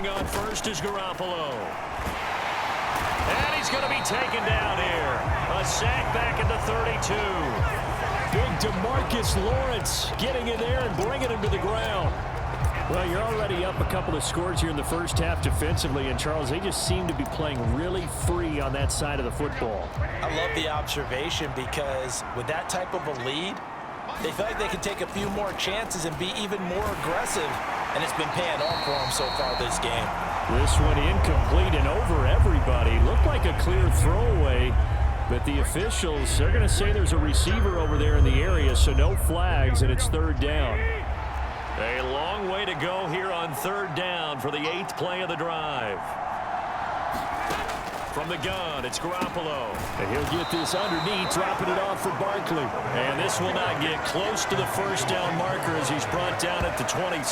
Throwing on first is Garoppolo. And he's going to be taken down here. A sack back at the 32. Big DeMarcus Lawrence getting in there and bringing him to the ground. Well, you're already up a couple of scores here in the first half defensively, and Charles, they just seem to be playing really free on that side of the football. I love the observation because with that type of a lead, they feel like they can take a few more chances and be even more aggressive, and it's been paying off for them so far this game. This one incomplete and over everybody. Looked like a clear throwaway, but the officials, they're going to say there's a receiver over there in the area, so no flags, and it's third down. A long way to go here on third down for the 8th play of the drive. From the gun, it's Garoppolo. And he'll get this underneath, dropping it off for Barkley. And this will not get close to the first down marker as he's brought down at the 26.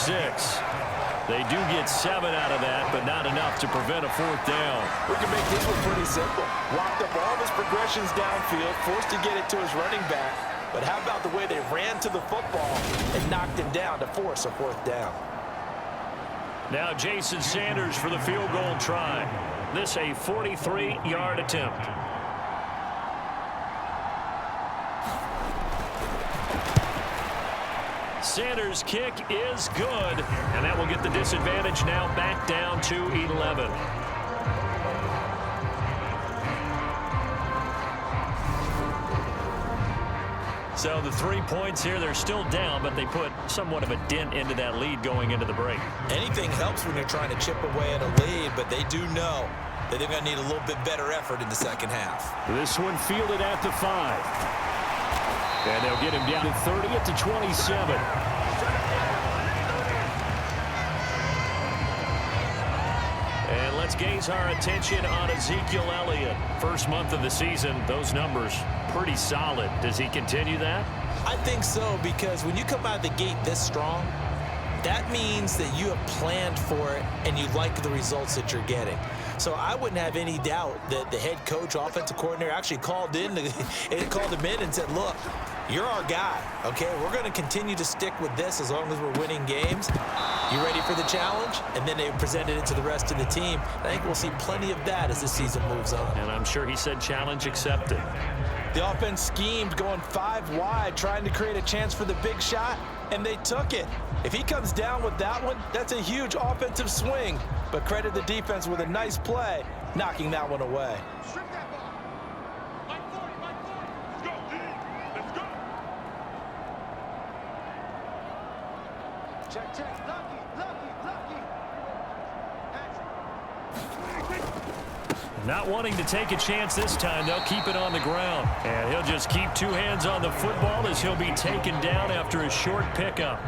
They do get 7 out of that, but not enough to prevent a fourth down. We can make this one pretty simple. Locked up all of his progressions downfield, forced to get it to his running back. But how about the way they ran to the football and knocked him down to force a fourth down? Now Jason Sanders for the field goal try. This a 43-yard attempt. Sanders' kick is good, and that will get the disadvantage now back down to 11. So the 3 points here, they're still down, but they put somewhat of a dent into that lead going into the break. Anything helps when you're trying to chip away at a lead, but they do know that they're going to need a little bit better effort in the second half. This one fielded at the 5. And they'll get him down to 30 at the 27. And let's gaze our attention on Ezekiel Elliott. First month of the season, those numbers pretty solid. Does he continue that? I think so, because when you come out of the gate this strong, that means that you have planned for it and you like the results that you're getting. So I wouldn't have any doubt that the head coach, offensive coordinator, actually called him in and said, look, you're our guy, okay? We're going to continue to stick with this as long as we're winning games. You ready for the challenge? And then they presented it to the rest of the team. I think we'll see plenty of that as the season moves on. And I'm sure he said challenge accepted. The offense schemed, going 5 wide, trying to create a chance for the big shot, and they took it. If he comes down with that one, that's a huge offensive swing. But credit the defense with a nice play, knocking that one away. Not wanting to take a chance this time, they'll keep it on the ground. And he'll just keep 2 hands on the football as he'll be taken down after a short pickup.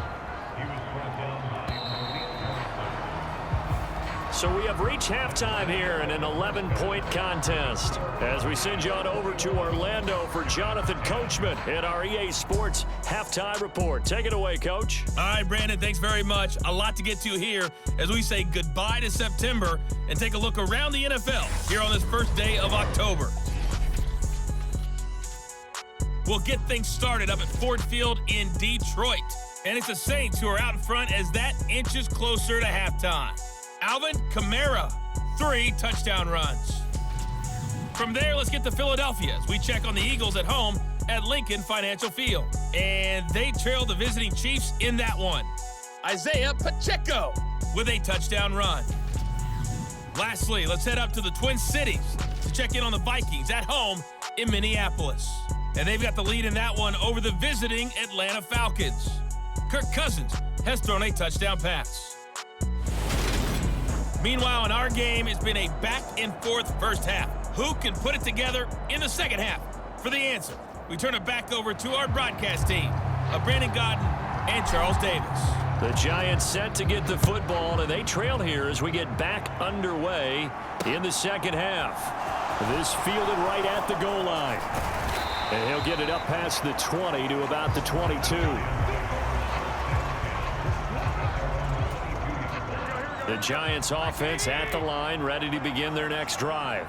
So we have reached halftime here in an 11-point contest. As we send you on over to Orlando for Jonathan Coachman at our EA Sports Halftime Report. Take it away, Coach. All right, Brandon, thanks very much. A lot to get to here as we say goodbye to September and take a look around the NFL here on this first day of October. We'll get things started up at Ford Field in Detroit. And it's the Saints who are out in front as that inches closer to halftime. Alvin Kamara, 3 touchdown runs. From there, let's get to Philadelphia as we check on the Eagles at home at Lincoln Financial Field. And they trail the visiting Chiefs in that one. Isaiah Pacheco with a touchdown run. Lastly, let's head up to the Twin Cities to check in on the Vikings at home in Minneapolis. And they've got the lead in that one over the visiting Atlanta Falcons. Kirk Cousins has thrown a touchdown pass. Meanwhile, in our game, it's been a back-and-forth first half. Who can put it together in the second half? For the answer, we turn it back over to our broadcast team of Brandon Godden and Charles Davis. The Giants set to get the football, and they trail here as we get back underway in the second half. This fielded right at the goal line. And he'll get it up past the 20 to about the 22. The Giants offense at the line, ready to begin their next drive.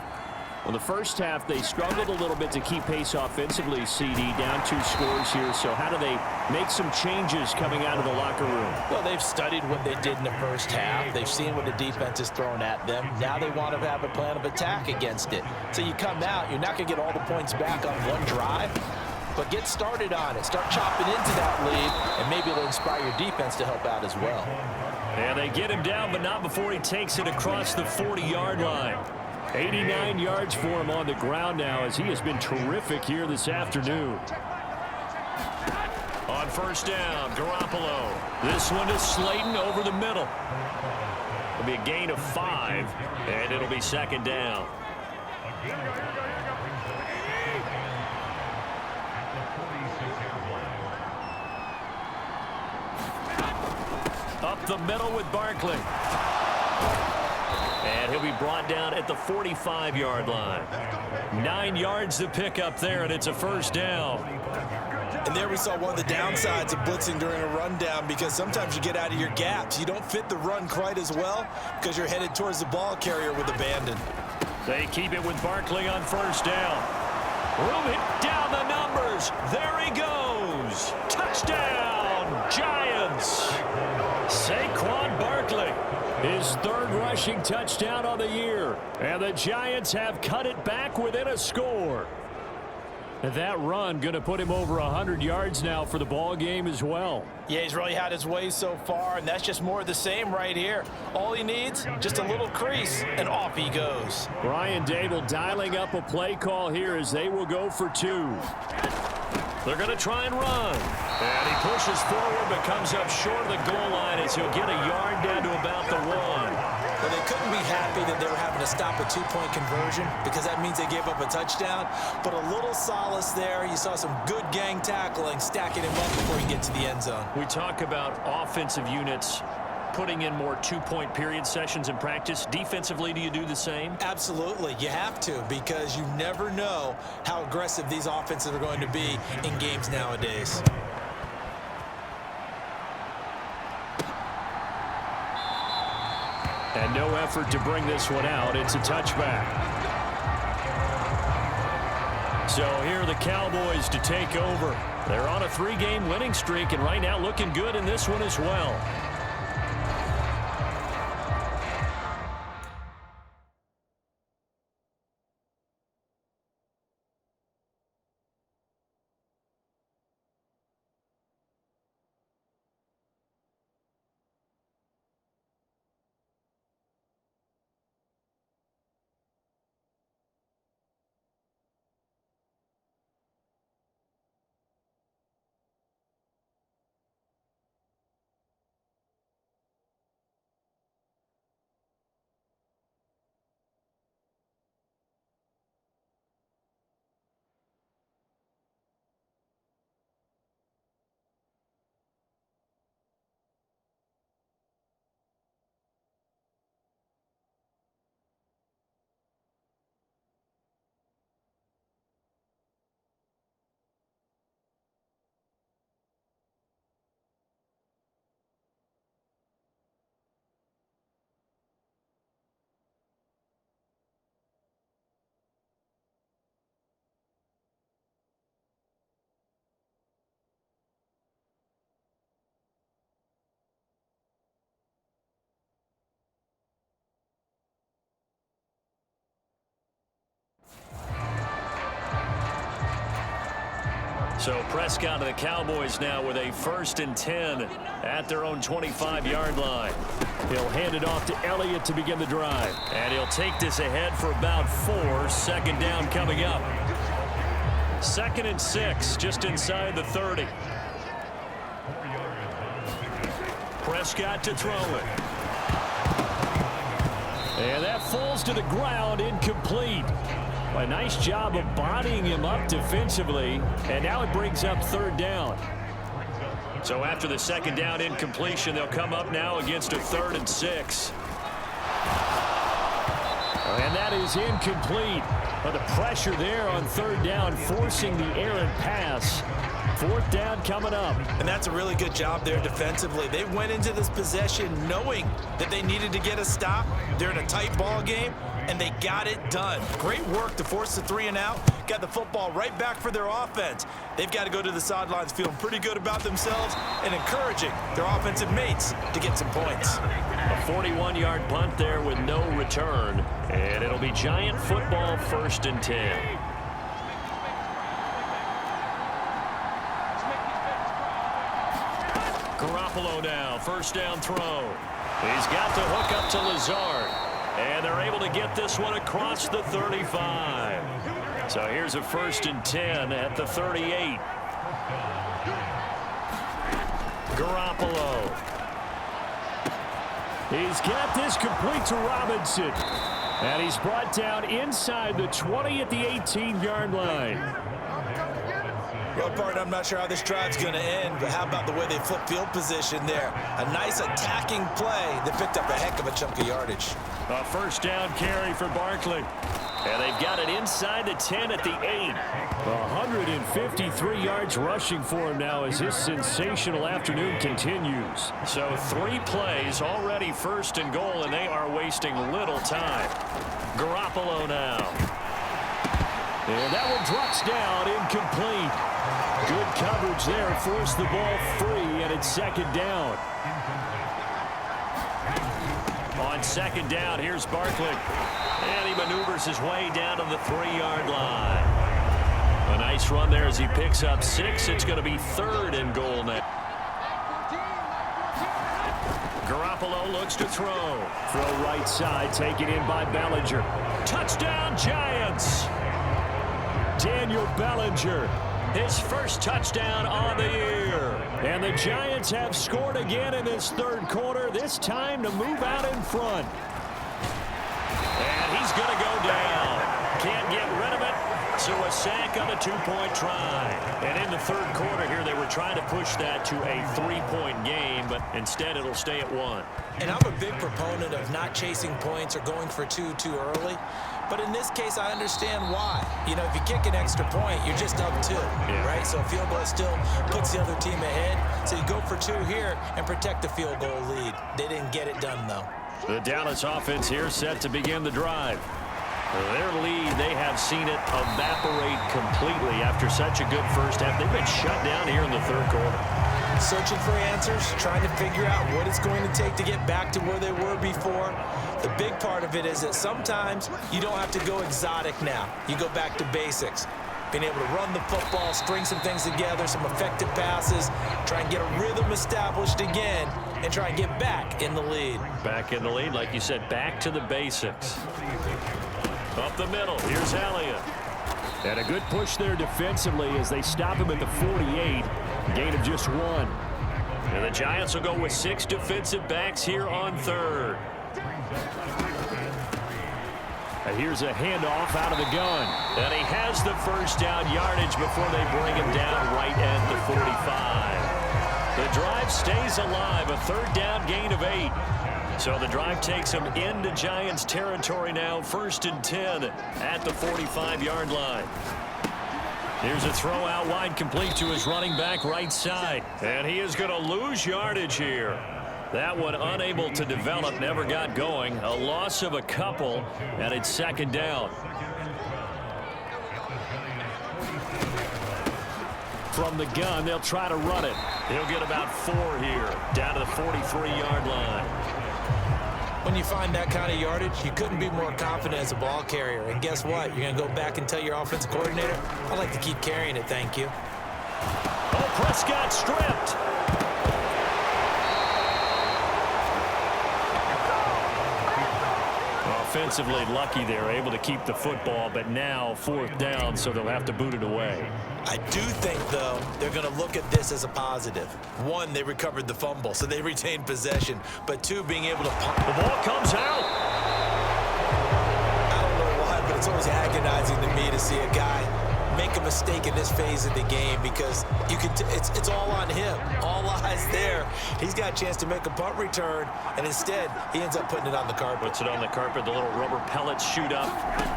Well, the first half, they struggled a little bit to keep pace offensively, CD, down 2 scores here. So how do they make some changes coming out of the locker room? Well, they've studied what they did in the first half. They've seen what the defense is throwing at them. Now they want to have a plan of attack against it. So you come out, you're not going to get all the points back on one drive, but get started on it. Start chopping into that lead, and maybe it'll inspire your defense to help out as well. And they get him down, but not before he takes it across the 40-yard line. 89 yards for him on the ground now, as he has been terrific here this afternoon. On first down, Garoppolo. This one to Slayton over the middle. It'll be a gain of 5, and it'll be second down. Up the middle with Barkley. And he'll be brought down at the 45-yard line. 9 yards to pick up there, and it's a first down. And there we saw one of the downsides of blitzing during a rundown, because sometimes you get out of your gaps. You don't fit the run quite as well because you're headed towards the ball carrier with abandon. They keep it with Barkley on first down. Room it down the numbers. There he goes. Touchdown, Giants. Saquon Barkley, his 3rd rushing touchdown on the year. And the Giants have cut it back within a score. And that run going to put him over 100 yards now for the ball game as well. Yeah, he's really had his way so far, and that's just more of the same right here. All he needs, just a little crease, and off he goes. Brian Dable dialing up a play call here as they will go for 2. They're going to try and run. And he pushes forward but comes up short of the goal line as he'll get a yard down to about the 1. Well, they couldn't be happy that they were having to stop a 2-point conversion, because that means they gave up a touchdown. But a little solace there. You saw some good gang tackling, stacking him up before you get to the end zone. We talk about offensive units putting in more 2-point period sessions in practice. Defensively, do you do the same? Absolutely. You have to, because you never know how aggressive these offenses are going to be in games nowadays. And no effort to bring this one out. It's a touchback. So here are the Cowboys to take over. They're on a 3-game winning streak, and right now looking good in this one as well. So Prescott and the Cowboys now with a 1st and 10 at their own 25-yard line. He'll hand it off to Elliott to begin the drive. And he'll take this ahead for about 4. Second down coming up. 2nd and 6, just inside the 30. Prescott to throw it. And that falls to the ground, incomplete. A nice job of bodying him up defensively, and now it brings up 3rd down. So after the 2nd down incompletion, they'll come up now against a 3rd and 6. And that is incomplete. But the pressure there on 3rd down, forcing the errant pass. 4th down coming up. And that's a really good job there defensively. They went into this possession knowing that they needed to get a stop. They're in a tight ball game, and they got it done. Great work to force the 3 and out. Got the football right back for their offense. They've got to go to the sidelines feeling pretty good about themselves and encouraging their offensive mates to get some points. A 41-yard punt there with no return. And it'll be Giant football 1st and 10. Garoppolo now, 1st down throw. He's got the hook up to Lazard. And they're able to get this one across the 35. So here's a 1st and 10 at the 38. Garoppolo. He's got this complete to Robinson. And he's brought down inside the 20 at the 18-yard line. Well, partner, I'm not sure how this drive's going to end, but how about the way they flip field position there? A nice attacking play that picked up a heck of a chunk of yardage. A 1st down carry for Barkley. And they've got it inside the 10 at the 8. 153 yards rushing for him now as his sensational afternoon continues. So 3 plays, already 1st and goal, and they are wasting little time. Garoppolo now. And that one drops down, incomplete. Good coverage there, forced the ball free, and it's 2nd down. On 2nd down, here's Barkley. And he maneuvers his way down to the 3-yard line. A nice run there as he picks up 6. It's going to be 3rd and goal now. Garoppolo looks to throw. Throw right side, taken in by Bellinger. Touchdown, Giants! Daniel Bellinger, his 1st touchdown on the year. And the Giants have scored again in this 3rd quarter, this time to move out in front. And he's going to go down. Can't get rid of it, so a sack on a 2-point try. And in the 3rd quarter here, they were trying to push that to a 3-point game, but instead it'll stay at 1. And I'm a big proponent of not chasing points or going for 2 too early. But in this case, I understand why. You know, if you kick an extra point, you're just up 2, right? So a field goal still puts the other team ahead. So you go for 2 here and protect the field goal lead. They didn't get it done, though. The Dallas offense here set to begin the drive. Their lead, they have seen it evaporate completely after such a good 1st half. They've been shut down here in the 3rd quarter. Searching for answers, trying to figure out what it's going to take to get back to where they were before. The big part of it is that sometimes you don't have to go exotic now. You go back to basics. Being able to run the football, string some things together, some effective passes, try and get a rhythm established again, and try and get back in the lead. Back in the lead, like you said, back to the basics. Up the middle, here's Elliott. And a good push there defensively as they stop him at the 48. Gain of just 1. And the Giants will go with 6 defensive backs here on 3rd. And here's a handoff out of the gun. And he has the 1st down yardage before they bring him down right at the 45. The drive stays alive, a 3rd down gain of 8. So the drive takes him into Giants territory now, 1st and 10 at the 45-yard line. Here's a throw out wide, complete to his running back right side. And he is going to lose yardage here. That one unable to develop, never got going. A loss of a couple, and it's 2nd down. From the gun, they'll try to run it. He'll get about 4 here, down to the 43-yard line. When you find that kind of yardage, you couldn't be more confident as a ball carrier. And guess what? You're going to go back and tell your offensive coordinator, I'd like to keep carrying it, thank you. Oh, Prescott stripped. Offensively lucky they're able to keep the football, but now 4th down, so they'll have to boot it away. I do think, though, they're going to look at this as a positive. 1, they recovered the fumble, so they retained possession. But 2, being able to pump. The ball comes out. I don't know why, but it's always agonizing to me to see a guy make a mistake in this phase of the game because it's all on him. All eyes there. He's got a chance to make a punt return, and instead he ends up putting it on the carpet. Puts it on the carpet. The little rubber pellets shoot up.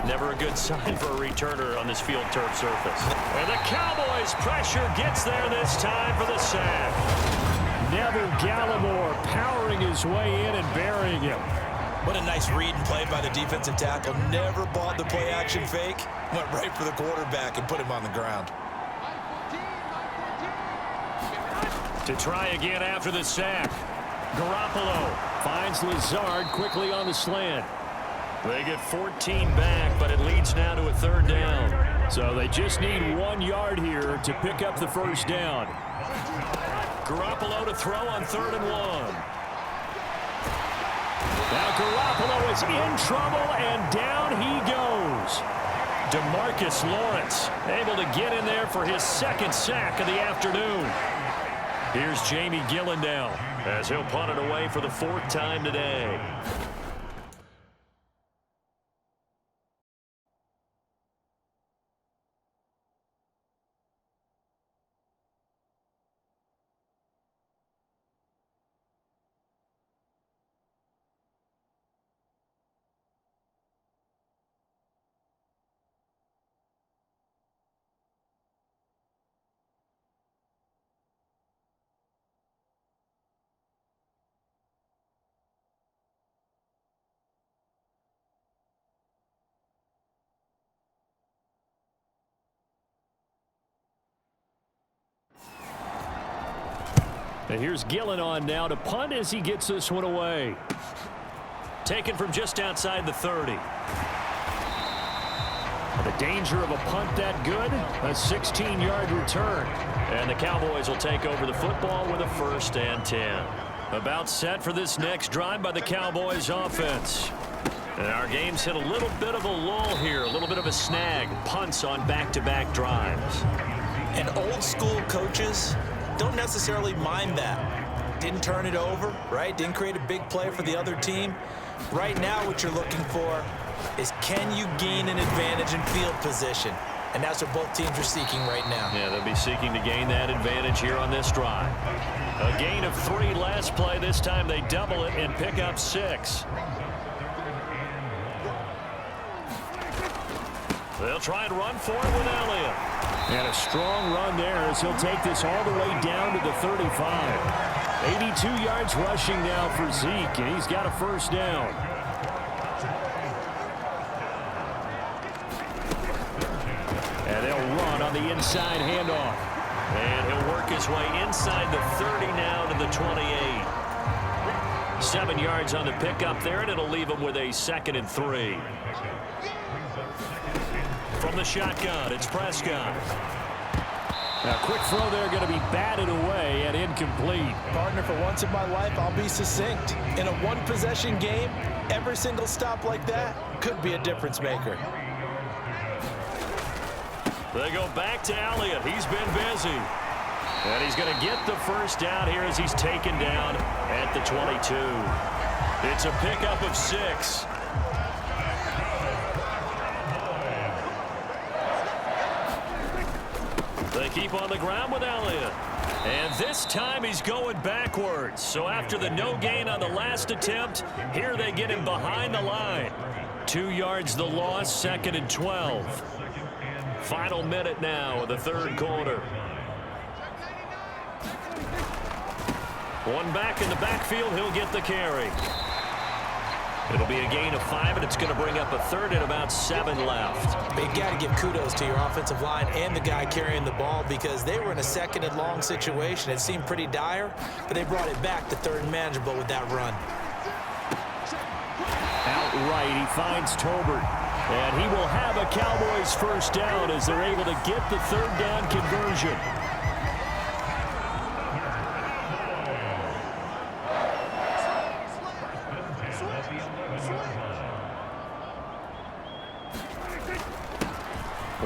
Never a good sign for a returner on this field turf surface. And the Cowboys pressure gets there this time for the sack. Neville Gallimore powering his way in and burying him. What a nice read and play by the defensive tackle. Never bought the play-action fake. Went right for the quarterback and put him on the ground. To try again after the sack. Garoppolo finds Lazard quickly on the slant. They get 14 back, but it leads now to a third down. So they just need 1 yard here to pick up the first down. Garoppolo to throw on 3rd and 1. Now Garoppolo is in trouble, and down he goes. DeMarcus Lawrence able to get in there for his 2nd sack of the afternoon. Here's Jamie Gillendow as he'll punt it away for the 4th time today. And here's Gillen on now to punt as he gets this one away. Taken from just outside the 30. The danger of a punt that good, a 16-yard return. And the Cowboys will take over the football with a 1st and 10. About set for this next drive by the Cowboys offense. And our game's hit a little bit of a lull here, a little bit of a snag. Punts on back-to-back drives. And old school coaches don't necessarily mind that. Didn't turn it over, right? Didn't create a big play for the other team. Right now what you're looking for is, can you gain an advantage in field position? And that's what both teams are seeking right now. Yeah, they'll be seeking to gain that advantage here on this drive. A gain of 3 last play. This time they double it and pick up 6. They'll try and run for it with Elliott. And a strong run there as he'll take this all the way down to the 35. 82 yards rushing now for Zeke, and he's got a 1st down. And they'll run on the inside handoff. And he'll work his way inside the 30 now to the 28. 7 yards on the pickup there, and it'll leave him with a 2nd and 3. From the shotgun, it's Prescott. Now, quick throw there, going to be batted away and incomplete. Partner, for once in my life, I'll be succinct. In a 1-possession game, every single stop like that could be a difference maker. They go back to Elliott. He's been busy. And he's going to get the 1st down here as he's taken down at the 22. It's a pickup of 6. They keep on the ground with Elliott. And this time he's going backwards. So after the no gain on the last attempt, here they get him behind the line. 2 yards the loss, 2nd and 12. Final minute now of the 3rd quarter. One back in the backfield, he'll get the carry. It'll be a gain of 5, and it's going to bring up a 3rd and about 7 left. But you got to give kudos to your offensive line and the guy carrying the ball, because they were in a 2nd and long situation. It seemed pretty dire, but they brought it back to 3rd and manageable with that run. Outright, he finds Tolbert. And he will have a Cowboys 1st down as they're able to get the 3rd down conversion.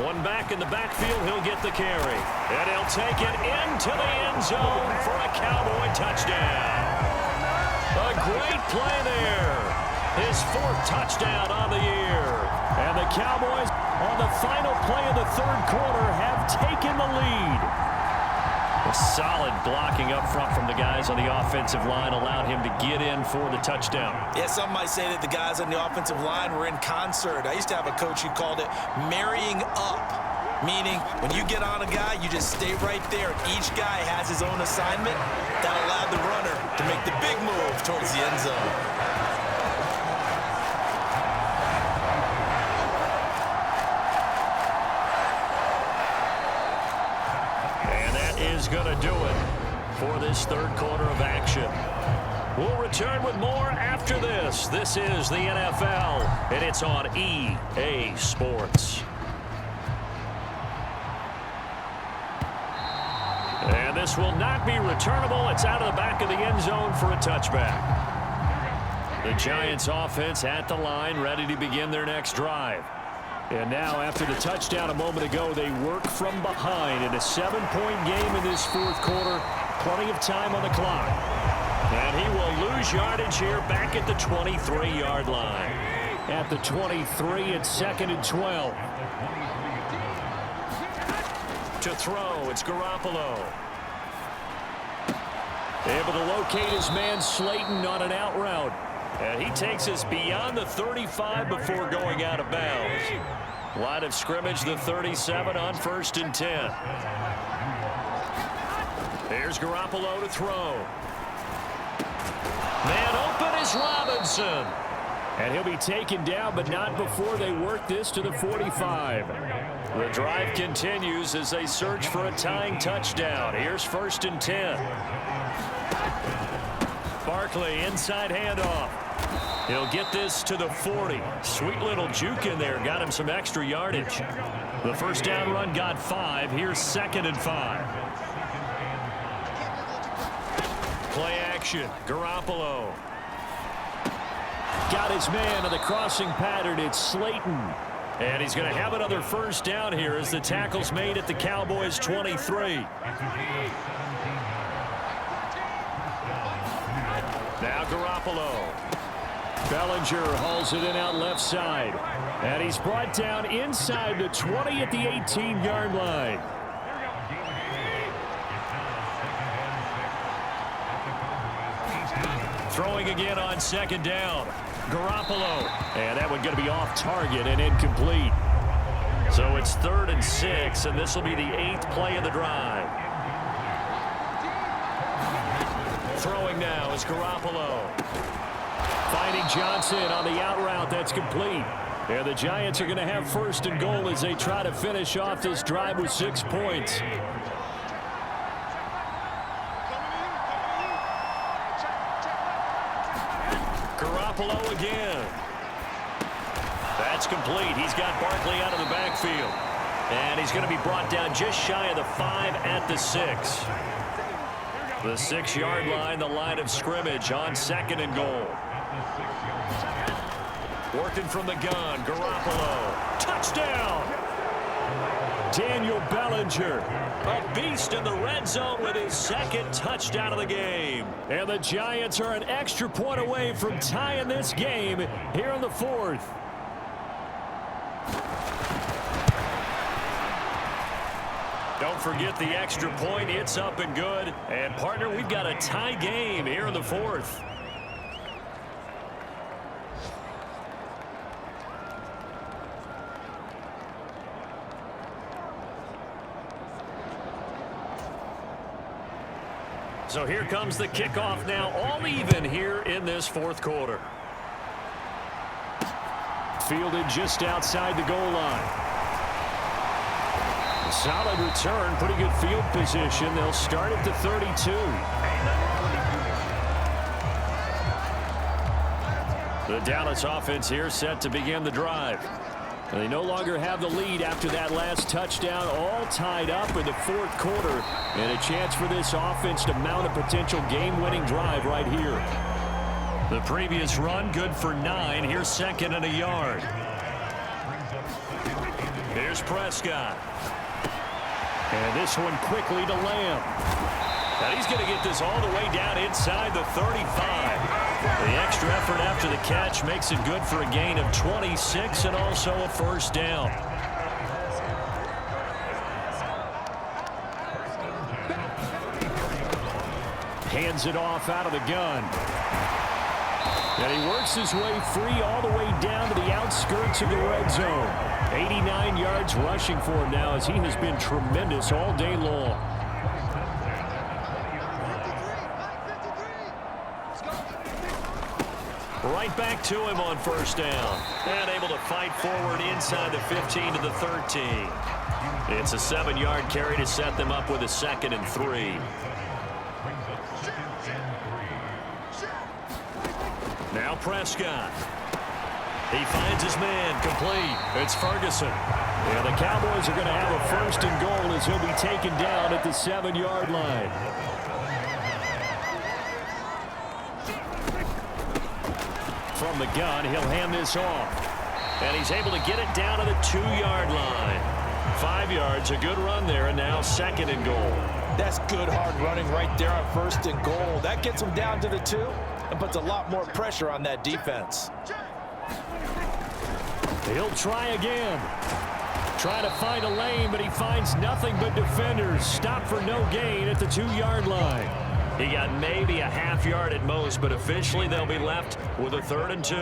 One back in the backfield, he'll get the carry. And he'll take it into the end zone for a Cowboy touchdown. A great play there. His 4th touchdown on the year. And the Cowboys, on the final play of the 3rd quarter, have taken the lead. A solid blocking up front from the guys on the offensive line allowed him to get in for the touchdown. Yeah, some might say that the guys on the offensive line were in concert. I used to have a coach who called it marrying up, meaning when you get on a guy, you just stay right there. Each guy has his own assignment. That allowed the runner to make the big move towards the end zone. Is going to do it for this 3rd quarter of action. We'll return with more after this. This is the NFL, and it's on EA Sports. And this will not be returnable. It's out of the back of the end zone for a touchback. The Giants offense at the line, ready to begin their next drive. And now, after the touchdown a moment ago, they work from behind in a 7-point game in this 4th quarter. Plenty of time on the clock. And he will lose yardage here back at the 23-yard line. At the 23, it's 2nd and 12. To throw, it's Garoppolo. Able to locate his man Slayton on an out route. And he takes us beyond the 35 before going out of bounds. Line of scrimmage, the 37 on 1st and 10. Here's Garoppolo to throw. Man open is Robinson. And he'll be taken down, but not before they work this to the 45. The drive continues as they search for a tying touchdown. Here's 1st and 10. Barkley, inside handoff. He'll get this to the 40. Sweet little juke in there. Got him some extra yardage. The first down run got 5. Here's 2nd and 5. Play action. Garoppolo. Got his man on the crossing pattern. It's Slayton. And he's going to have another first down here as the tackle's made at the Cowboys' 23. Now Garoppolo. Bellinger hauls it in out left side. And he's brought down inside the 20 at the 18-yard line. Throwing again on 2nd down. Garoppolo. And that one going to be off target and incomplete. So it's 3rd and 6, and this will be the 8th play of the drive. Throwing now is Garoppolo. Finding Johnson on the out route. That's complete. And the Giants are going to have 1st and goal as they try to finish off this drive with 6 points. Garoppolo again. That's complete. He's got Barkley out of the backfield. And he's going to be brought down just shy of the 5 at the 6. The 6-yard line, the line of scrimmage on 2nd and goal. Working from the gun, Garoppolo. Touchdown! Daniel Bellinger, a beast in the red zone with his 2nd touchdown of the game. And the Giants are an extra point away from tying this game here in the 4th. Don't forget the extra point. It's up and good. And, partner, we've got a tie game here in the 4th. So here comes the kickoff now, all even here in this 4th quarter. Fielded just outside the goal line. Solid return, pretty good field position. They'll start at the 32. The Dallas offense here set to begin the drive. They no longer have the lead after that last touchdown, all tied up in the 4th quarter. And a chance for this offense to mount a potential game-winning drive right here. The previous run, good for 9. Here's 2nd and a yard. Here's Prescott. And this one quickly to Lamb. And he's going to get this all the way down inside the 35. The extra effort after the catch makes it good for a gain of 26 and also a first down. Hands it off out of the gun. And he works his way free all the way down to the outskirts of the red zone. 89 yards rushing for him now as he has been tremendous all day long. Right back to him on first down. And able to fight forward inside the 15 to the 13. It's a 7-yard carry to set them up with a 2nd and 3. Now Prescott. He finds his man complete. It's Ferguson. And the Cowboys are going to have a 1st and goal as he'll be taken down at the 7-yard line. From the gun, he'll hand this off. And he's able to get it down to the 2-yard line. 5 yards, a good run there, and now 2nd and goal. That's good hard running right there on 1st and goal. That gets him down to the 2 and puts a lot more pressure on that defense. He'll try again. Trying to find a lane, but he finds nothing but defenders. Stop for no gain at the 2-yard line. He got maybe a half yard at most, but officially they'll be left with a 3rd and 2.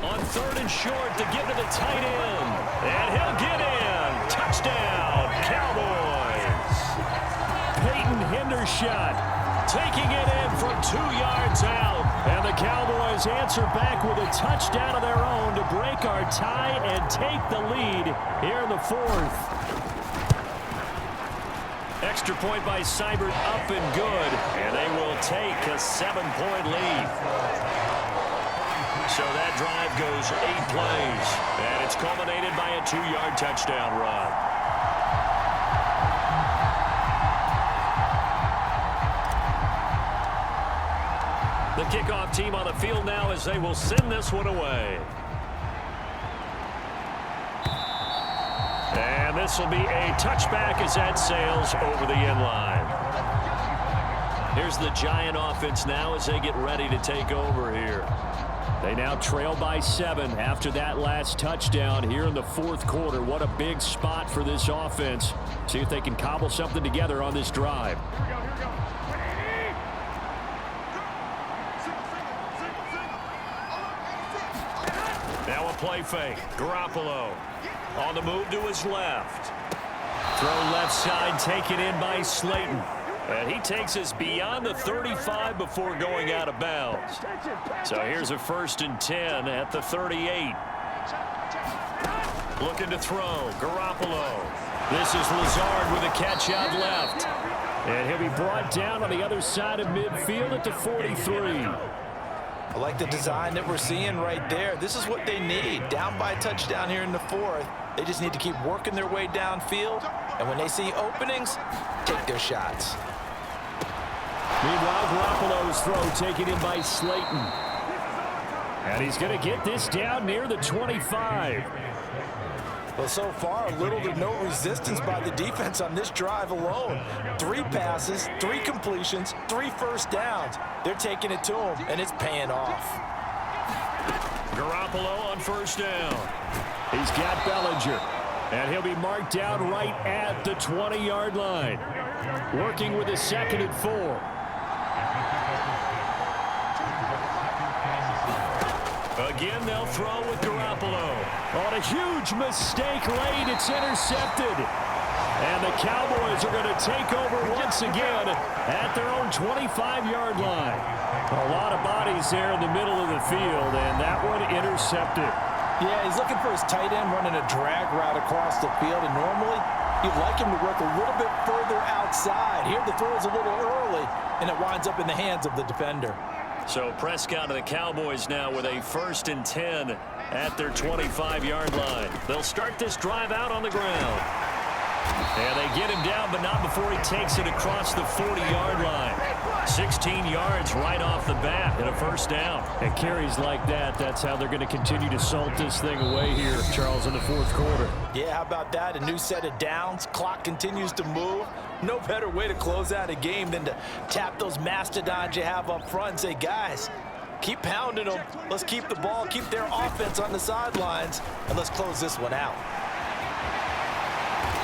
On 3rd and short to get to the tight end. And he'll get in. Touchdown, Cowboys. Peyton Hendershot taking it in from 2 yards out. And the Cowboys answer back with a touchdown of their own to break our tie and take the lead here in the 4th. Extra point by Seibert up and good. And they will take a 7-point lead. So that drive goes 8 plays. And it's culminated by a 2-yard touchdown run. The kickoff team on the field now as they will send this one away. And this will be a touchback as that sails over the end line. Here's the Giant offense now as they get ready to take over here. They now trail by 7 after that last touchdown here in the 4th quarter. What a big spot for this offense. See if they can cobble something together on this drive. Now a play fake. Garoppolo on the move to his left. Throw left side taken in by Slayton. And he takes us beyond the 35 before going out of bounds. So here's a 1st and 10 at the 38. Looking to throw. Garoppolo. This is Lazard with a catch out left. And he'll be brought down on the other side of midfield at the 43. I like the design that we're seeing right there. This is what they need. Down by a touchdown here in the 4th. They just need to keep working their way downfield. And when they see openings, take their shots. Meanwhile, Garoppolo's throw taken in by Slayton. And he's going to get this down near the 25. Well, so far, little to no resistance by the defense on this drive alone. 3 passes, 3 completions, 3 first downs. They're taking it to him, and it's paying off. Garoppolo on first down. He's got Bellinger. And he'll be marked down right at the 20-yard line. Working with a 2nd and 4. Again, they'll throw with Garoppolo. On a huge mistake late, it's intercepted. And the Cowboys are going to take over once again at their own 25-yard line. A lot of bodies there in the middle of the field, and that one intercepted. Yeah, he's looking for his tight end running a drag route across the field, and normally you'd like him to work a little bit further outside. Here the throw is a little early, and it winds up in the hands of the defender. So Prescott and the Cowboys now with a 1st and 10 at their 25-yard line. They'll start this drive out on the ground. And they get him down, but not before he takes it across the 40-yard line. 16 yards right off the bat and a first down. And carries like that, that's how they're going to continue to salt this thing away here, Charles, in the fourth quarter. Yeah, how about that? A new set of downs. Clock continues to move. No better way to close out a game than to tap those mastodons you have up front and say, guys, keep pounding them. Let's keep the ball, keep their offense on the sidelines, and let's close this one out.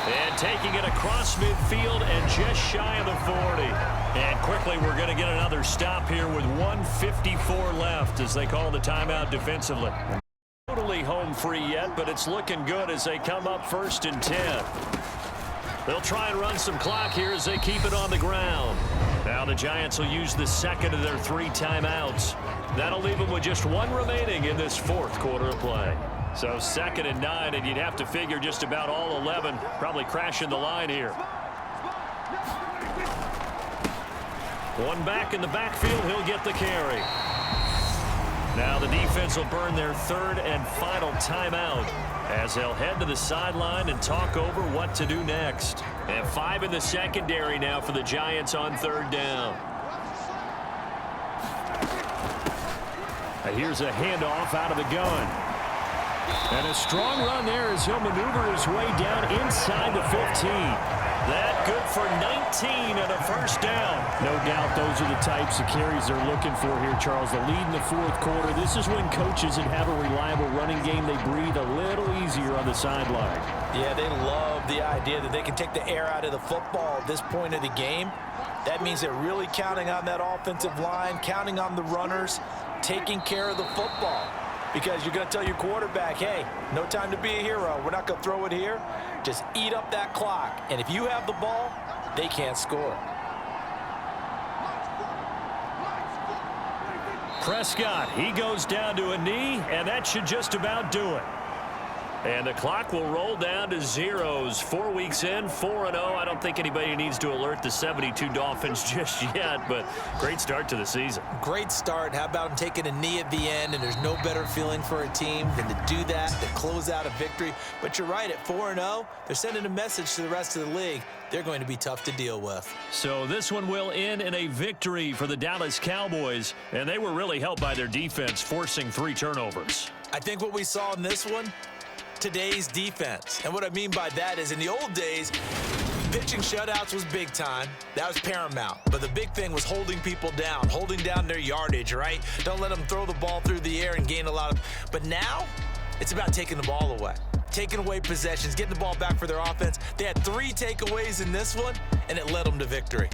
And taking it across midfield and just shy of the 40. And quickly we're going to get another stop here with 1:54 left as they call the timeout defensively. Totally home free yet, but it's looking good as they come up 1st and 10. They'll try and run some clock here as they keep it on the ground. Now the Giants will use the second of their 3 timeouts. That'll leave them with just 1 remaining in this 4th quarter of play. So 2nd and 9, and you'd have to figure just about all 11 probably crashing the line here. One back in the backfield, he'll get the carry. Now the defense will burn their 3rd and final timeout as they'll head to the sideline and talk over what to do next. And 5 in the secondary now for the Giants on 3rd down. And here's a handoff out of the gun. And a strong run there as he'll maneuver his way down inside the 15. That good for 19 and a first down. No doubt those are the types of carries they're looking for here, Charles. The lead in the 4th quarter. This is when coaches that have a reliable running game, they breathe a little easier on the sideline. Yeah, they love the idea that they can take the air out of the football at this point of the game. That means they're really counting on that offensive line, counting on the runners, taking care of the football. Because you're going to tell your quarterback, hey, no time to be a hero. We're not going to throw it here. Just eat up that clock. And if you have the ball, they can't score. Prescott, he goes down to a knee, and that should just about do it. And the clock will roll down to zeros. 4 weeks in, 4-0. I don't think anybody needs to alert the 72 Dolphins just yet, but great start to the season. Great start. How about taking a knee at the end, and there's no better feeling for a team than to do that, to close out a victory. But you're right, at 4-0, they're sending a message to the rest of the league. They're going to be tough to deal with. So this one will end in a victory for the Dallas Cowboys, and they were really helped by their defense, forcing 3 turnovers. I think what we saw in this one, today's defense. And what I mean by that is in the old days, pitching shutouts was big time. That was paramount. But the big thing was holding people down, holding down their yardage, right? Don't let them throw the ball through the air and gain a lot of... But now, it's about taking the ball away. Taking away possessions, getting the ball back for their offense. They had 3 takeaways in this one, and it led them to victory.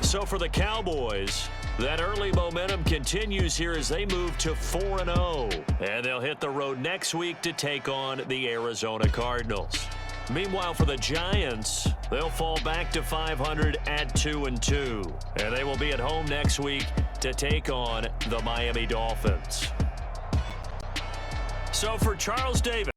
So for the Cowboys, that early momentum continues here as they move to 4-0. And they'll hit the road next week to take on the Arizona Cardinals. Meanwhile, for the Giants, they'll fall back to 500 at 2-2. And they will be at home next week to take on the Miami Dolphins. So for Charles Davis.